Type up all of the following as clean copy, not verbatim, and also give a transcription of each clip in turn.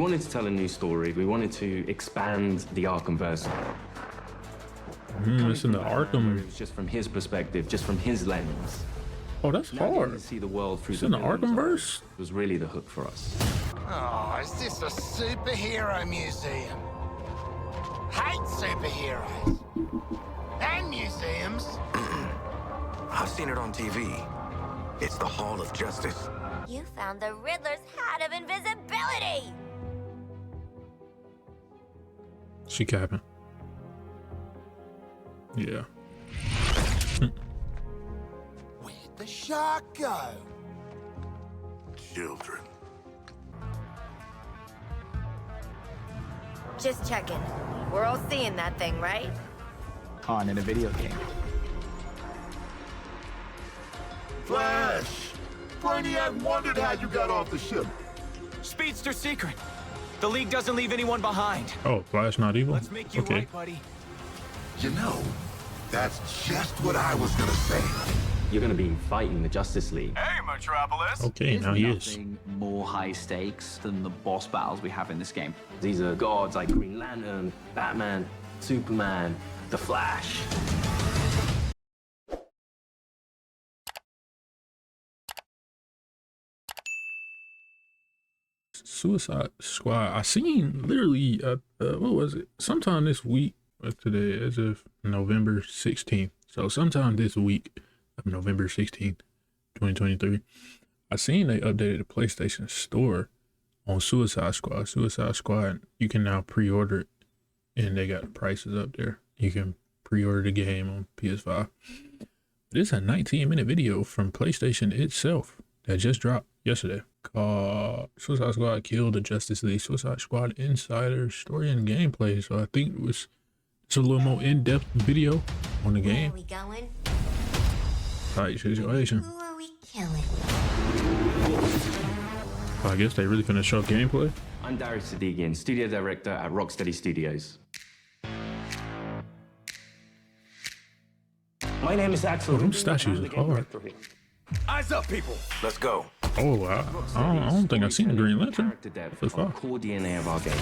We wanted to tell a new story. We wanted to expand the Arkhamverse. It's in the Arkham. It was just from his perspective, just from his lens. Oh, that's Now getting hard. to see the world through It's in the villain's Arkhamverse. eyes was really the hook for us. Oh, is this a superhero museum? Hate superheroes. And museums. I've seen it on TV. It's the Hall of Justice. You found the Riddler's hat of invisibility! She capping. Yeah. Where'd the shark go? Children. Just checking. We're all seeing that thing, right? Khan in a video game. Flash! Brainiac wondered how you got off the ship. Speedster secret. The League doesn't leave anyone behind. Oh, Flash not evil. Let's make you Okay. right, buddy. You know, that's just what I was gonna say. You're going to be fighting the Justice League. Hey, Metropolis. Okay, now he is. Nothing more high stakes than the boss battles we have in this game. These are gods like Green Lantern, Batman, Superman, The Flash. Suicide Squad. I seen literally what was it? Sometime this week. Today, as of November 16th. So sometime this week of November 16th, 2023. I seen they updated the PlayStation Store on Suicide Squad. Suicide Squad, you can now pre-order it, and they got the prices up there. You can pre-order the game on PS5. This is a 19-minute video from PlayStation itself that just dropped yesterday called Suicide Squad Killed the Justice League. Suicide Squad Insider Story and Gameplay. So I think it's a little more in-depth video on the Where game. are we going? Tight situation. Who are we killing? I guess they really finna show gameplay. I'm Darius Sadigian, studio director at Rocksteady Studios. My name is Axel. Oh, them Rubin, statues I'm the are game hard. director here. Eyes up, people. Let's go. Oh, I don't think I've seen the Green Lantern Character depth so are far. the core DNA of our game.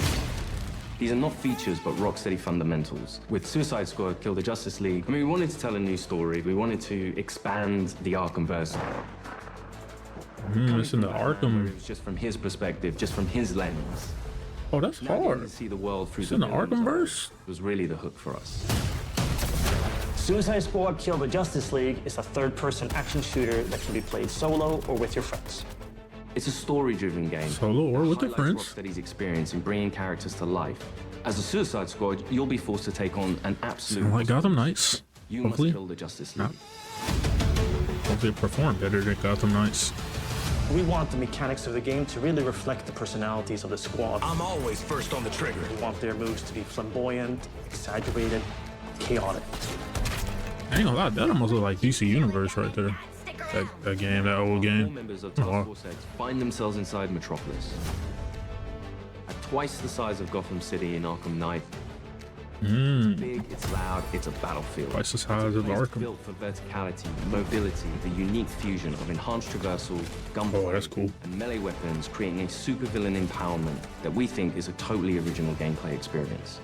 These are not features, but Rocksteady fundamentals. With Suicide Squad Kill the Justice League, we wanted to tell a new story. We wanted to expand the Arkhamverse. It's in the Arkham. It was just from his perspective, just from his lens. Oh, that's Now getting to hard. see the world through It's in the villain's Arkhamverse. eyes was really the hook for us. Suicide Squad Kill the Justice League is a third-person action shooter that can be played solo or with your friends. It's a story-driven game. Solo or with their Highlights friends. Rocksteady's experience in bringing characters to life. As a Suicide Squad, you'll be forced to take on an absolute. Sound like Gotham Knights. You Hopefully. must kill the Justice League. Hopefully it performed better than Gotham Knights. We want the mechanics of the game to really reflect the personalities of the squad. I'm always first on the trigger. We want their moves to be flamboyant, exaggerated, chaotic. I ain't gonna lie, that almost look like DC Universe right there. That game, that old All game. members of Oh, Task wow. Force X find themselves inside Metropolis. At twice the size of Gotham City in Arkham Knight. It's big, it's loud, it's a battlefield. Twice the size of It's Arkham. built for verticality, mobility, the unique fusion of enhanced traversal, gunplay, Oh, that's cool. and melee weapons, creating a supervillain empowerment that we think is a totally original gameplay experience.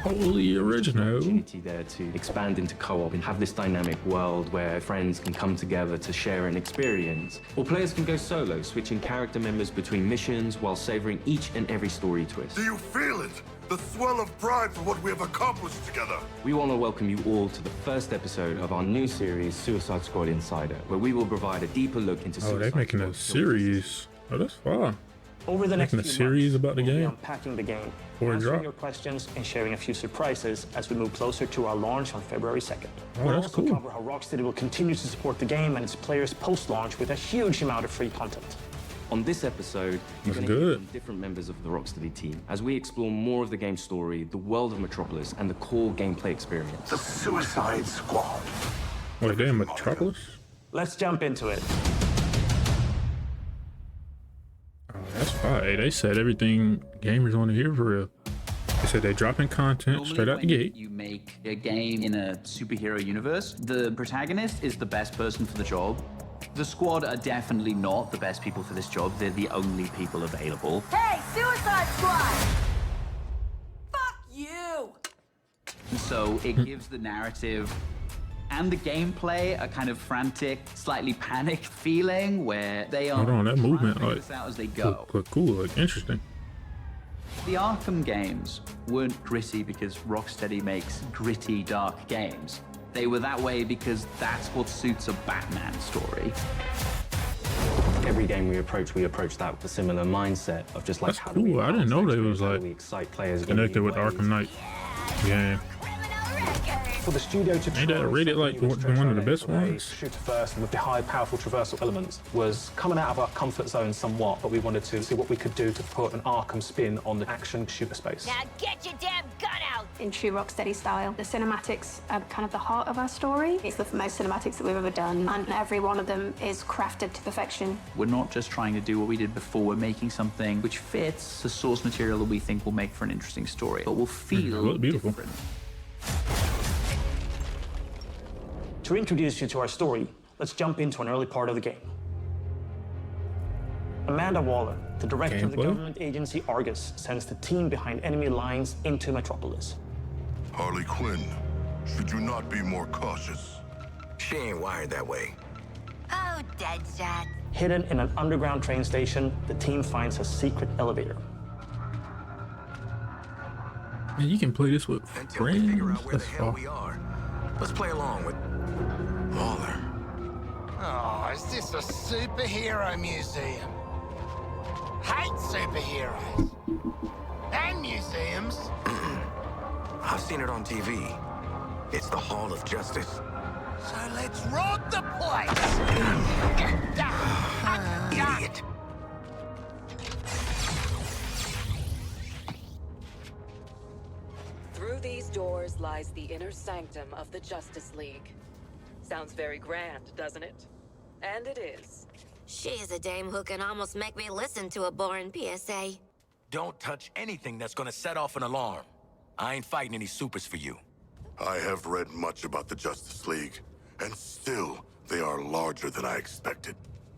Totally original. Opportunity there to expand into co-op and have this dynamic world where friends can come together to share an experience. Or players can go solo, switching character members between missions while savoring each and every story twist. Do you feel it? The swell of pride for what we have accomplished together. We want to welcome you all to the first episode of our new series, Suicide Squad Insider, where we will provide a deeper look into Oh, they're Suicide making a Squad. series. Oh, that's fine. Over the next Making a few series months, about the we'll be game? unpacking the game, Before it answering drop? your questions, and sharing a few surprises as we move closer to our launch on February 2nd. Oh, We'll that's also cool. cover how Rocksteady will continue to support the game and its players post-launch with a huge amount of free content. On this episode, you're That's going to hear good. from different members of the Rocksteady team as we explore more of the game's story, the world of Metropolis, and the core gameplay experience. The Suicide Squad. Wait, they in Metropolis? Let's jump into it. Oh, that's fine. Hey, they said everything gamers want to hear for real. They said they dropping content Normally straight out the when gate. You make a game in a superhero universe, the protagonist is the best person for the job, The squad are definitely not the best people for this job. They're the only people available. Hey, Suicide Squad! Fuck you! And so it gives the narrative and the gameplay a kind of frantic, slightly panicked feeling where they are Hold on, that trying to movement, figure like, this out as they go. cool, like interesting. The Arkham games weren't gritty because Rocksteady makes gritty, dark games. They were that way because that's what suits a Batman story. Every game we approach that with a similar mindset of just like That's how do we cool. I didn't know they was how do like we excite players in connected new with ways. Arkham Knight. Yeah. For the studio to Ain't that rated like one of the best ones? Shooter first and with the high powerful traversal elements was coming out of our comfort zone somewhat, but we wanted to see what we could do to put an Arkham spin on the action shooter space. Now get your damn gun out! In true Rocksteady style, the cinematics are kind of the heart of our story. It's the most cinematics that we've ever done, and every one of them is crafted to perfection. We're not just trying to do what we did before. We're making something which fits the source material that we think will make for an interesting story, but will feel look beautiful. different. To introduce you to our story, let's jump into an early part of the game. Amanda Waller, the director of the Gameplay? government agency Argus, sends the team behind enemy lines into Metropolis. Harley Quinn, should you not be more cautious? She ain't wired that way. Oh, Deadshot. Hidden in an underground train station, the team finds a secret elevator. Man, you can play this with Until we figure friends. out where the That's hell far. we are. Let's play along with Waller. Oh, is this a superhero museum? Hate superheroes. And museums. I've seen it on TV. It's the Hall of Justice. So let's rob the place! Idiot. Through these doors lies the inner sanctum of the Justice League. Sounds very grand, doesn't it? And it is. She's a dame who can almost make me listen to a boring PSA. Don't touch anything that's gonna set off an alarm. I ain't fighting any supers for you. I have read much about the Justice League, and still, they are larger than I expected.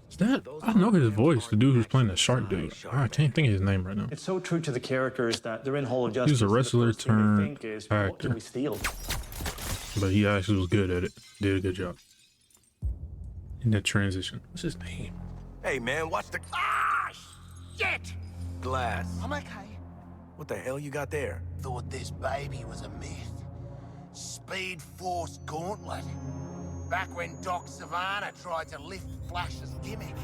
Is that? I know his voice, the dude who's playing the shark dude. I can't think of his name right now. It's so true to the characters that they're in Hall of Justice. He's a wrestler the first thing they turned think is, what actor. can we steal? But he actually was good at it. Did a good job. In that transition. What's his name? Hey, man, watch the Shit! glass. I'm okay. What the hell you got there? Thought this baby was a myth. Speed Force Gauntlet. Back when Doc Savannah tried to lift Flash's gimmick.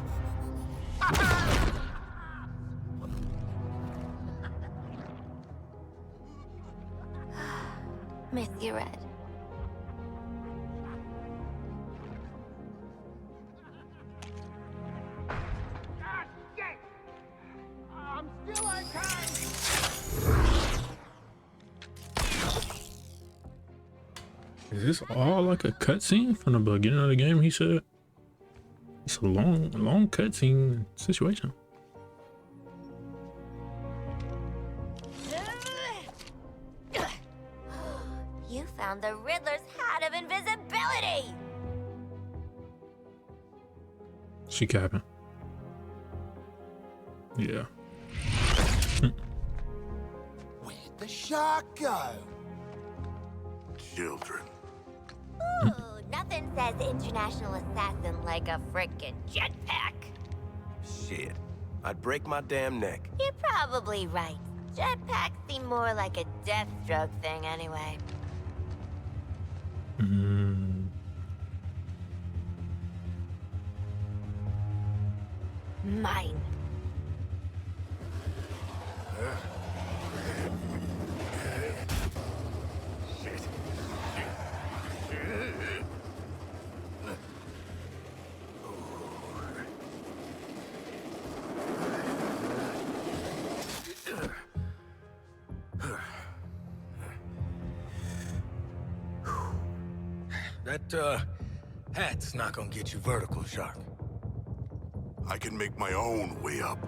Miss you, Red. I'm still okay. Is this all like a cutscene from the beginning of the game? He said it's a long cutscene situation. You found the Riddler's hat of invisibility! She capping. Yeah. Where'd the shark go? Children. Ooh, nothing says international assassin like a frickin' jetpack. Shit. I'd break my damn neck. You're probably right. Jetpacks seem more like a Deathstroke thing anyway. Mine. That, hat's not gonna get you vertical, Shark. I can make my own way up.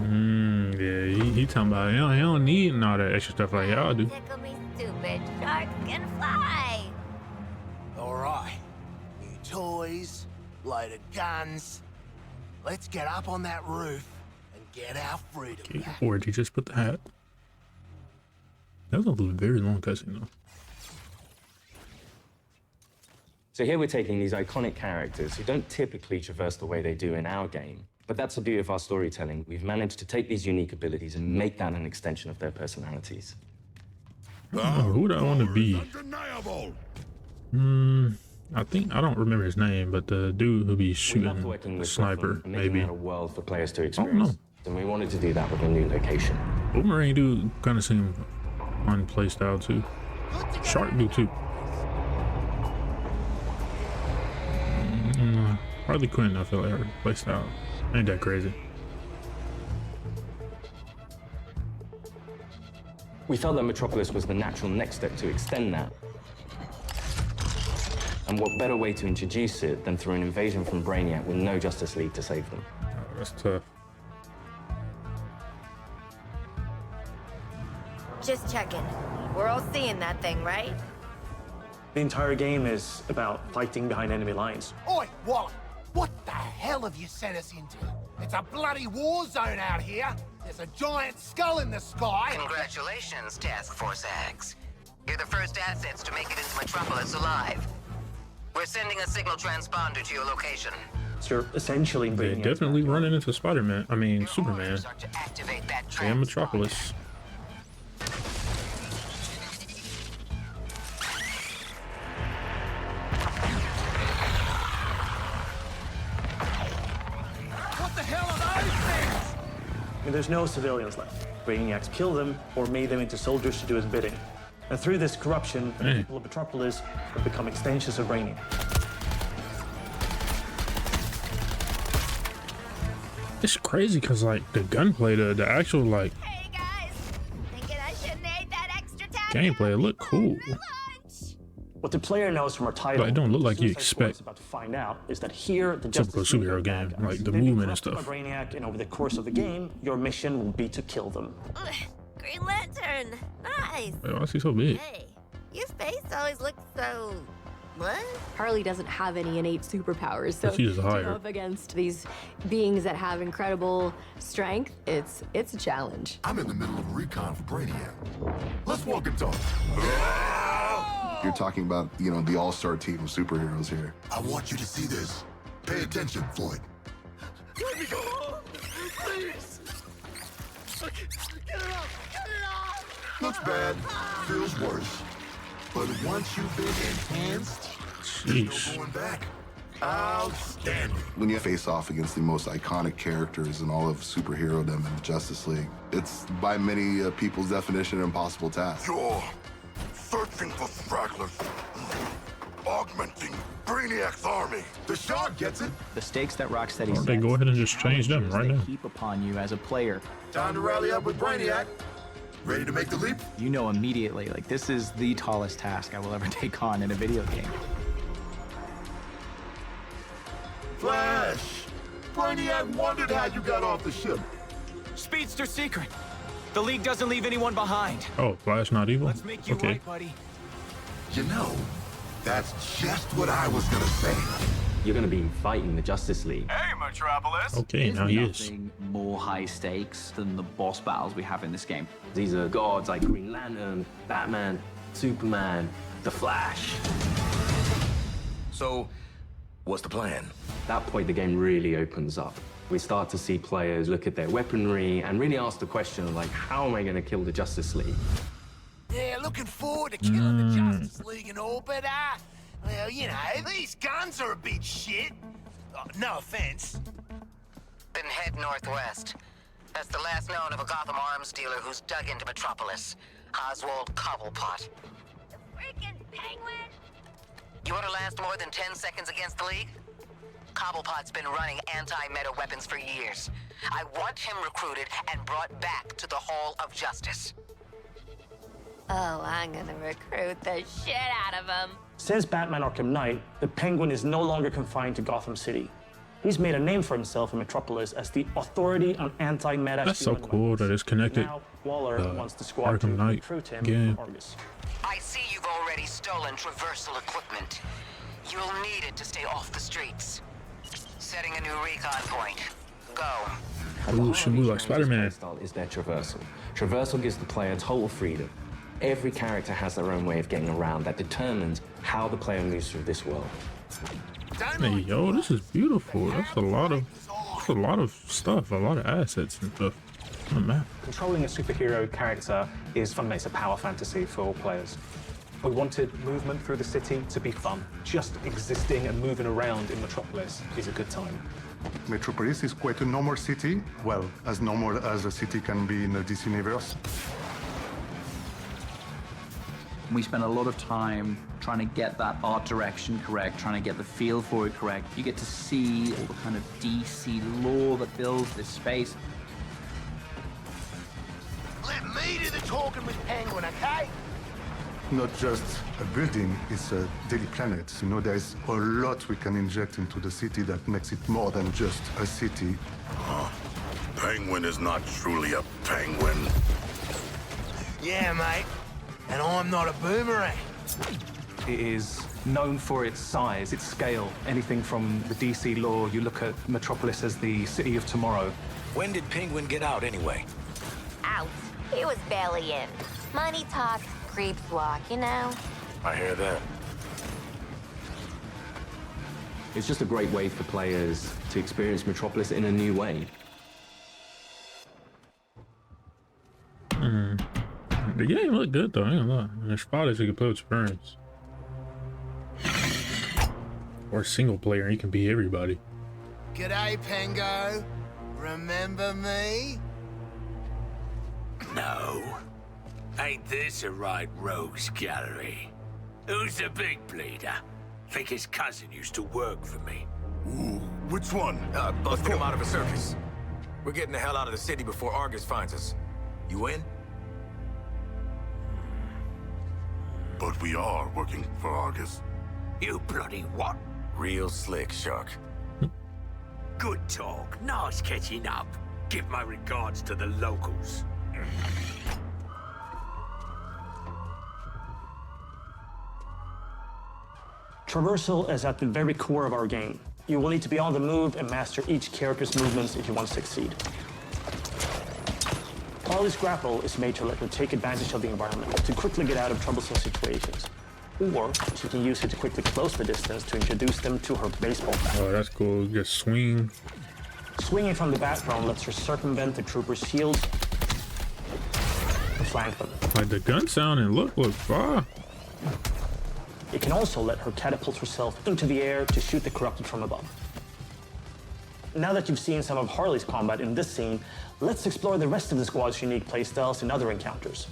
Yeah, He talking about, he don't need all that extra stuff like y'all do. Tickle me stupid. Sharks can fly. All right. New toys, loaded guns. Let's get up on that roof and get our freedom Okay, back. where'd you just put the hat? That was a very long cutscene though. So here we're taking these iconic characters who don't typically traverse the way they do in our game. But that's the beauty of our storytelling. We've managed to take these unique abilities and make that an extension of their personalities. Oh, who would I want to be? Undeniable. I think I don't remember his name, but the dude who be We shooting love working the with sniper, Gotham and making maybe. that a world for players to know. experience. And we wanted to do that with a new location. Boomerang dude kind of seemed on play style too. Shark dude too. Harley Quinn, I feel like her play style ain't that crazy. We felt that Metropolis was the natural next step to extend that. And what better way to introduce it than through an invasion from Brainiac with no Justice League to save them? Oh, that's tough. Just checking. We're all seeing that thing, right? The entire game is about fighting behind enemy lines. Oi, Wally! What the hell have you sent us into? It's a bloody war zone out here. There's a giant skull in the sky. Congratulations, Task Force X. You're the first assets to make it into Metropolis alive. We're sending a signal transponder to your location. So you're essentially They bringing definitely running into Spider-Man. I mean, Superman Orders are to activate that and transponder. Metropolis. What the hell are those things? I mean, there's no civilians left. Brainiacs killed them or made them into soldiers to do his bidding. And through this corruption, the people of Metropolis have become extensions of Brainiac. It's crazy because like the gunplay, the actual like Hey guys, thinking I shouldn't ate that extra taco. gameplay, it look cool. What the player knows from our title, But it don't look like you Suicide Squad expect is about to find out, is that here the typical Justice League superhero are bad game, guys. like the They've been movement and corrupted stuff. by Brainiac, and over the course of the game, your mission will be to kill them. Ugh, Green Lantern. Nice. Wait, why is he so big? Hey, your face always looks so... What? Harley doesn't have any innate superpowers, so But she is to higher. go up against these beings that have incredible strength, it's a challenge. I'm in the middle of a recon for Brainiac. Let's walk and talk. You're talking about, you know, the all-star team of superheroes here. I want you to see this. Pay attention, Floyd. Let me go! Please! Get it off! Get it off! Looks bad. Feels worse. But once you've been enhanced, there's no going back. Outstanding. When you face off against the most iconic characters in all of superherodom in the Justice League, it's by many people's definition an impossible task. You're searching for stragglers, augmenting Brainiac's army. The Shark gets it. The stakes that Rocksteady Or they sets, go ahead and just change them challenges right they now. heap upon you as a player. Time to rally up with Brainiac. Ready to make the leap? You know immediately, like, this is the tallest task I will ever take on in a video game. Flash! Brainiac wondered how you got off the ship. Speedster secret. The League doesn't leave anyone behind. Oh, Flash not evil? Let's make you Okay. right, buddy. You know, that's just what I was gonna say. You're going to be fighting the Justice League. Hey, Metropolis. Okay, There's now he is. nothing more high stakes than the boss battles we have in this game. These are gods like Green Lantern, Batman, Superman, The Flash. So, what's the plan? At that point, the game really opens up. We start to see players look at their weaponry and really ask the question of, like, how am I going to kill the Justice League? Yeah, looking forward to killing the Justice League and all, but, well, you know, these guns are a bit shit. No offense. Then head northwest. That's the last known of a Gotham arms dealer who's dug into Metropolis. Oswald Cobblepot. The freaking penguin? You want to last more than 10 seconds against the League? Cobblepot's been running anti-meta weapons for years. I want him recruited and brought back to the Hall of Justice. Oh, I'm gonna recruit the shit out of him. Since Batman Arkham Knight, the Penguin is no longer confined to Gotham City. He's made a name for himself in Metropolis as the authority on anti-meta. That's so cool that it's connected. Now, Waller wants the squad Arkham to Knight recruit him game. for Argus. I see you've already stolen traversal equipment. You'll need it to stay off the streets. Setting a new recon point. Go. Ooh, should move like Spider-Man. Style is their traversal. Traversal gives the player total freedom. Every character has their own way of getting around that determines how the player moves through this world. Hey, yo, this is beautiful. That's a lot of stuff, a lot of assets and stuff on the map. Controlling a superhero character is fundamentally it's a power fantasy for all players. We wanted movement through the city to be fun. Just existing and moving around in Metropolis is a good time. Metropolis is quite a normal city. Well, as normal as a city can be in the DC universe. We spent a lot of time trying to get that art direction correct, trying to get the feel for it correct. You get to see all the kind of DC lore that builds this space. Let me do the talking with Penguin, okay? Not just a building, it's a daily planet. You know, there's a lot we can inject into the city that makes it more than just a city. Penguin is not truly a penguin. Yeah, mate. And I'm not a boomerang. It is known for its size, its scale. Anything from the DC lore, you look at Metropolis as the city of tomorrow. When did Penguin get out anyway? Out. He was barely in. Money talks, creeps walk, you know? I hear that. It's just a great way for players to experience Metropolis in a new way. The game looked good though, I ain't gonna lie. There's spotters you can play with experience. Or single player, you can beat everybody. G'day, Pengo. Remember me? No. Ain't this a right rogues gallery? Who's the big bleeder? Think his cousin used to work for me. Ooh, which one? Busted him out of a circus. We're getting the hell out of the city before Argus finds us. You in? But we are working for Argus. You bloody what? Real slick, Shark. Good talk. Nice catching up. Give my regards to the locals. Traversal is at the very core of our game. You will need to be on the move and master each character's movements if you want to succeed. Harley's grapple is made to let her take advantage of the environment to quickly get out of troublesome situations. Or she can use it to quickly close the distance to introduce them to her baseball bat. Oh, that's cool. Just swing. Swinging from the background lets her circumvent the trooper's shields and flank them. Like the gun sound and look far. It can also let her catapult herself into the air to shoot the corrupted from above. Now that you've seen some of Harley's combat in this scene, let's explore the rest of the squad's unique playstyles in other encounters.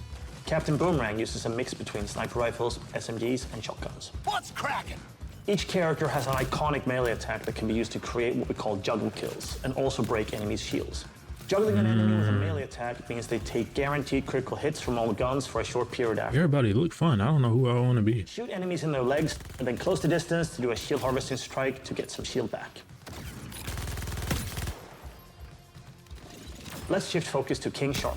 Captain Boomerang uses a mix between sniper rifles, SMGs, and shotguns. What's cracking? Each character has an iconic melee attack that can be used to create what we call juggle kills, and also break enemies' shields. Juggling an enemy with a melee attack means they take guaranteed critical hits from all guns for a short period after. Everybody look fun. I don't know who I want to be. Shoot enemies in their legs, and then close the distance to do a shield harvesting strike to get some shield back. Let's shift focus to King Shark.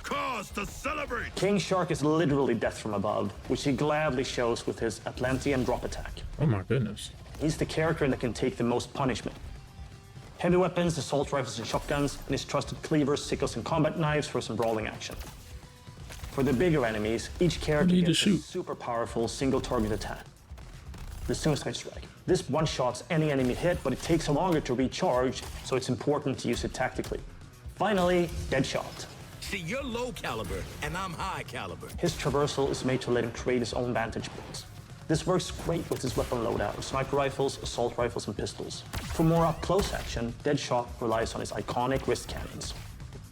Cause to celebrate! King Shark is literally death from above, which he gladly shows with his Atlantean drop attack. Oh my goodness. He's the character that can take the most punishment. Heavy weapons, assault rifles and shotguns, and his trusted cleavers, sickles, and combat knives for some brawling action. For the bigger enemies, each character gets a super powerful single target attack. The Suicide Strike. This one-shots any enemy hit, but it takes longer to recharge, so it's important to use it tactically. Finally, Deadshot. See, you're low caliber, and I'm high caliber. His traversal is made to let him create his own vantage points. This works great with his weapon loadout of sniper rifles, assault rifles, and pistols. For more up-close action, Deadshot relies on his iconic wrist cannons.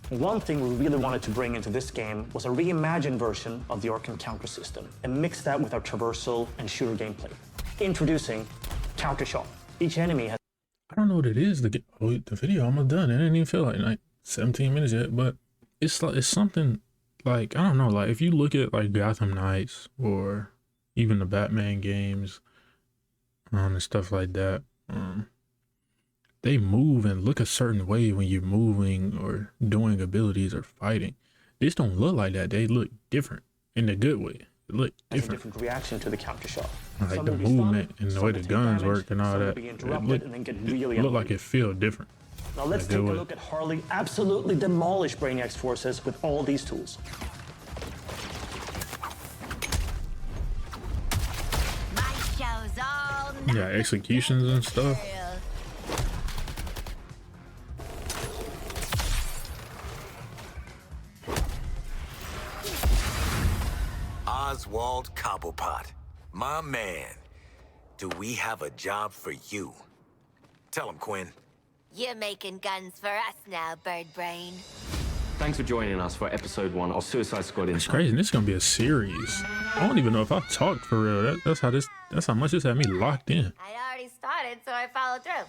One thing we really wanted to bring into this game was a reimagined version of the Arkham counter system, and mix that with our traversal and shooter gameplay. Introducing Countershot. Each enemy has... I don't know what it is. The video almost done. It didn't even feel like 17 minutes yet, but it's like it's something like, I don't know, like if you look at like Gotham Knights or even the Batman games and stuff like that, they move and look a certain way when you're moving or doing abilities or fighting. This don't look like that. They look different in a good way. It look Has a different. different reaction to the capture shot. Like Some the will be stunned, movement and the some way will the take guns damage, work and all some will that. be It interrupted and then get really look like angry. it feel different. Now let's Like, take a they would- look at Harley absolutely demolish Brainiac's forces with all these tools. My show's all Yeah, executions and stuff. Oswald Cobblepot, my man. Do we have a job for you? Tell him, Quinn. You're making guns for us now, Bird Brain. Thanks for joining us for episode 1 of Suicide Squad It's Inside. crazy. This is gonna be a series. I don't even know if I talked for real. That's how much this had me locked in. I'd already started, so I followed through.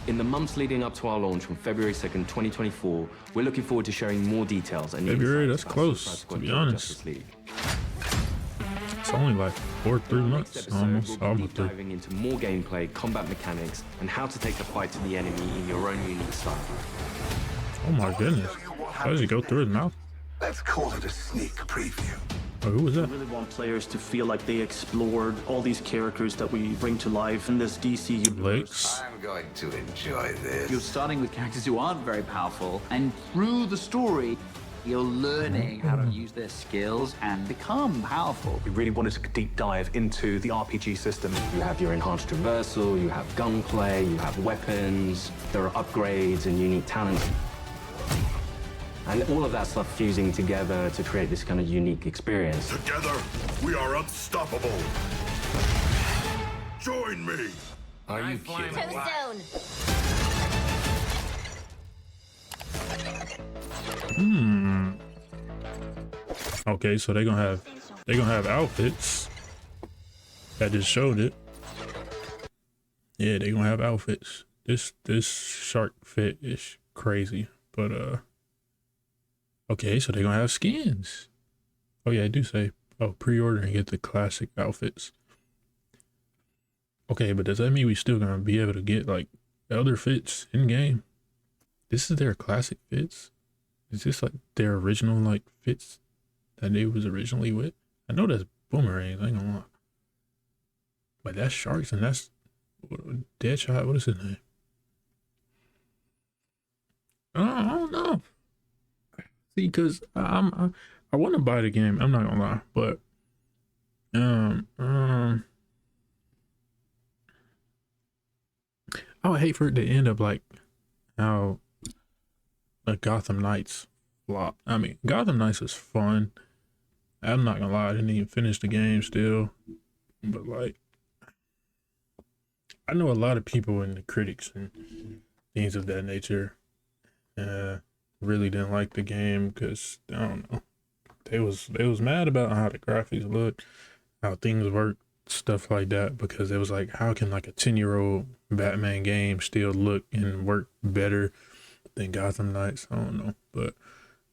In the months leading up to our launch on February 2nd, 2024, we're looking forward to sharing more details and February, insights that's about close, Suicide to Squad be Kill the honest. Justice League. It's only like 3 months, Next episode, almost. we'll be Almost deep 3. diving into more gameplay, combat mechanics, and how to take the fight to the enemy in your own unique style. Oh my goodness. How does he go through his mouth? Let's call it a sneak preview. Oh, who was I that? really want players to feel like they explored all these characters that we bring to life in this DC universe. Lex. I'm going to enjoy this. You're starting with characters who aren't very powerful, and through the story, you're learning how to use their skills and become powerful. We really wanted to deep dive into the RPG system. You have your enhanced traversal, you have gunplay, you have weapons, there are upgrades and unique talents. And all of that stuff fusing together to create this kind of unique experience. Together, we are unstoppable. Join me. Are you kidding? Too soon. Okay, so they're gonna have outfits. I just showed it. Yeah, they're gonna have outfits. This shark fit is crazy. But okay, so they're gonna have skins. Oh yeah, I do say, oh, pre-order and get the classic outfits. Okay, but does that mean we still gonna be able to get like other fits in game? This is their classic fits? Is this like their original like fits that they was originally with? I know that's Boomerang, I ain't gonna lie. But that's Sharks and that's Deadshot, what is his name? I don't know. See, because I want to buy the game, I'm not gonna lie, but I would hate for it to end up like how Gotham Knights flop. I mean, Gotham Knights is fun. I'm not gonna lie, I didn't even finish the game still. But like, I know a lot of people and the critics and things of that nature really didn't like the game because I don't know. They was mad about how the graphics looked, how things work, stuff like that, because it was like, how can like a 10-year-old Batman game still look and work better than Gotham Knights? I don't know, but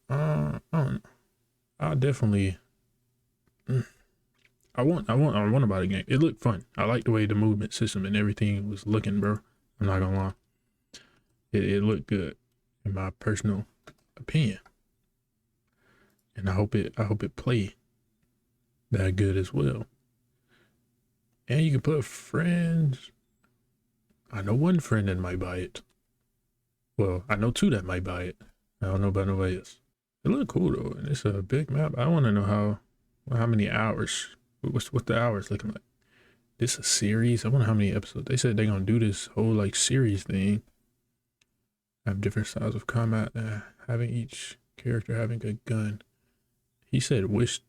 I don't know. I definitely I want to buy the game. It looked fun. I like the way the movement system and everything was looking, bro. I'm not gonna lie. It looked good in my personal opinion. And I hope it play that good as well. And you can put friends. I know one friend that might buy it. Well, I know 2 that might buy it. I don't know about nobody else. It look cool though, and it's a big map. I want to know how many hours. What's the hours looking like? This a series? I wonder how many episodes. They said they're gonna do this whole like series thing. Have different styles of combat. Having each character having a gun. He said wish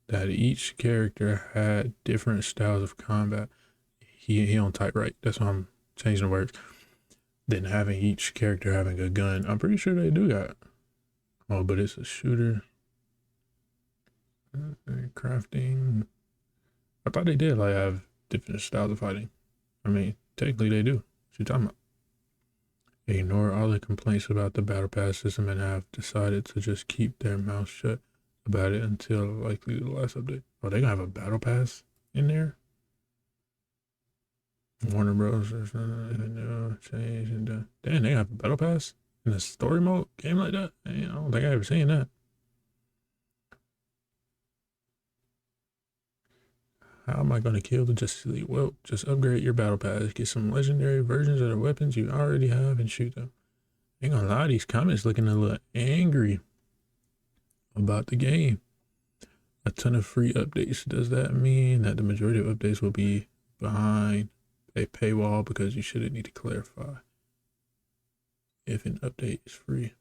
that each character had different styles of combat. He don't type right. That's why I'm changing the words. Then having each character having a gun. I'm pretty sure they do that. Oh, but it's a shooter. Crafting. I thought they did like have different styles of fighting. I mean, technically they do. What you talking about? Ignore all the complaints about the battle pass system and have decided to just keep their mouth shut about it until likely the last update. Oh, they gonna have a battle pass in there? Warner Bros. Change and damn, they have a battle pass in a story mode game like that. I don't think I ever seen that. How am I going to kill the Justice League? Well, just upgrade your battle pass, get some legendary versions of the weapons you already have, and shoot them. Ain't gonna lie, these comments looking a little angry about the game. A ton of free updates. Does that mean that the majority of updates will be behind a paywall? Because you shouldn't need to clarify if an update is free.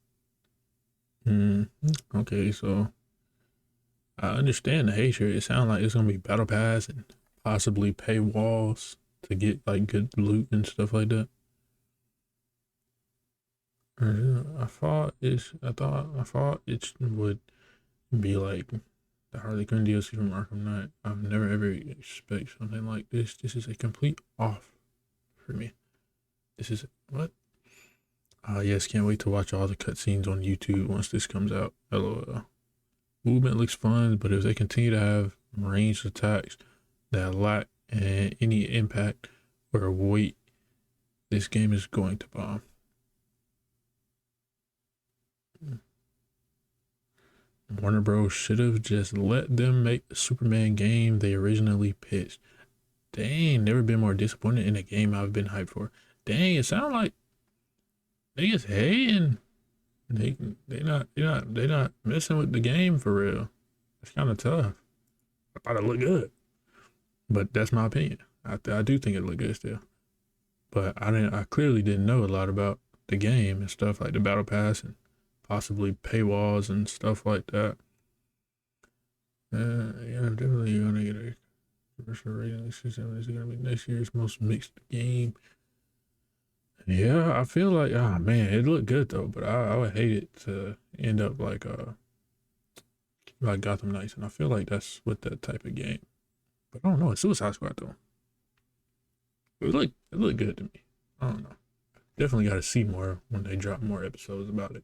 Okay, so I understand the hatred. It sounds like it's gonna be battle pass and possibly paywalls to get like good loot and stuff like that. I thought it would be like the Harley Quinn DLC from Arkham Knight. I've never ever expect something like this. This is a complete off for me. This is what? Yes, can't wait to watch all the cutscenes on YouTube once this comes out. LOL. Movement looks fun, but if they continue to have ranged attacks that lack any impact or weight, this game is going to bomb. Warner Bros. Should have just let them make the Superman game they originally pitched. Dang, never been more disappointed in a game I've been hyped for. Dang, it sounds like they just hating. They not messing with the game for real. It's kind of tough. I thought it looked good, but that's my opinion. I do think it looked good still, but I clearly didn't know a lot about the game and stuff like the battle pass and possibly paywalls and stuff like that. Yeah, I'm definitely gonna get a commercial rating. This is gonna be next year's most mixed game. Yeah, I feel like, oh man, it looked good though, but I would hate it to end up like Gotham Knights, and I feel like that's with that type of game. But I don't know, it's Suicide Squad though. It looked good to me. I don't know. Definitely got to see more when they drop more episodes about it.